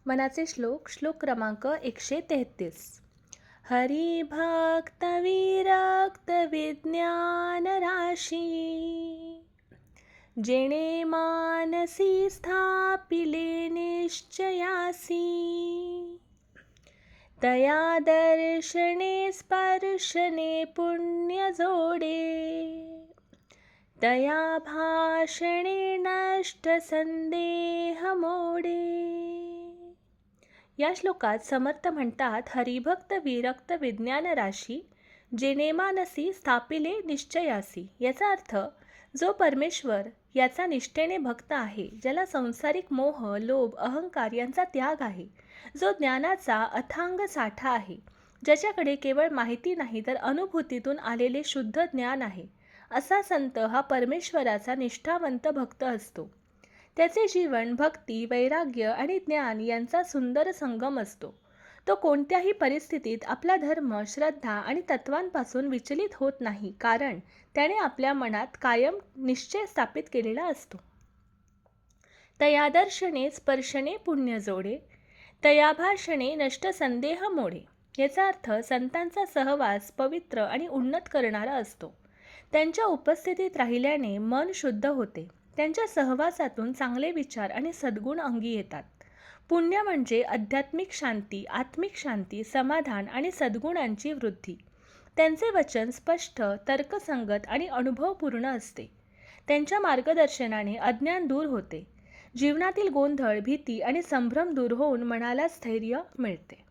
मनाचे श्लोक क्रमांक 133. हरिभक्त विरक्त विज्ञान राशी, जेणे मानसी स्थापिले निश्चयासी. तया दर्शने स्पर्शने पुण्य जोडे, तया भाषणे नष्ट संदेह मोडे. या श्लोकात समर्थ म्हणतात, हरिभक्त विरक्त विज्ञान राशी, जेणे मानसी स्थापिले निश्चयासी. याचा अर्थ, जो परमेश्वर याचा निष्ठेने भक्त आहे, ज्याला संसारिक मोह, लोभ, अहंकार यांचा त्याग आहे, जो ज्ञानाचा अथांग साठा आहे, ज्याच्याकडे केवळ माहिती नाही तर अनुभूतीतून आलेले शुद्ध ज्ञान आहे, असा संत हा परमेश्वराचा निष्ठावंत भक्त असतो. त्याचे जीवन भक्ती, वैराग्य आणि ज्ञान यांचा सुंदर संगम असतो. तो कोणत्याही परिस्थितीत आपला धर्म, श्रद्धा आणि तत्वांपासून विचलित होत नाही, कारण त्याने आपल्या मनात कायम निश्चय स्थापित केलेला असतो. तया दर्शने स्पर्शने पुण्य जोडे, तया भाषणे नष्ट संदेह मोडे. याचा अर्थ, संतांचा सहवास पवित्र आणि उन्नत करणारा असतो. त्यांच्या उपस्थितीत राहिल्याने मन शुद्ध होते. त्यांच्या सहवासातून चांगले विचार आणि सद्गुण अंगी येतात. पुण्य म्हणजे आध्यात्मिक शांती, आत्मिक शांती, समाधान आणि सद्गुणांची वृद्धी. त्यांचे वचन स्पष्ट, तर्कसंगत आणि अनुभवपूर्ण असते. त्यांच्या मार्गदर्शनाने अज्ञान दूर होते. जीवनातील गोंधळ, भीती आणि संभ्रम दूर होऊन मनाला स्थैर्य मिळते.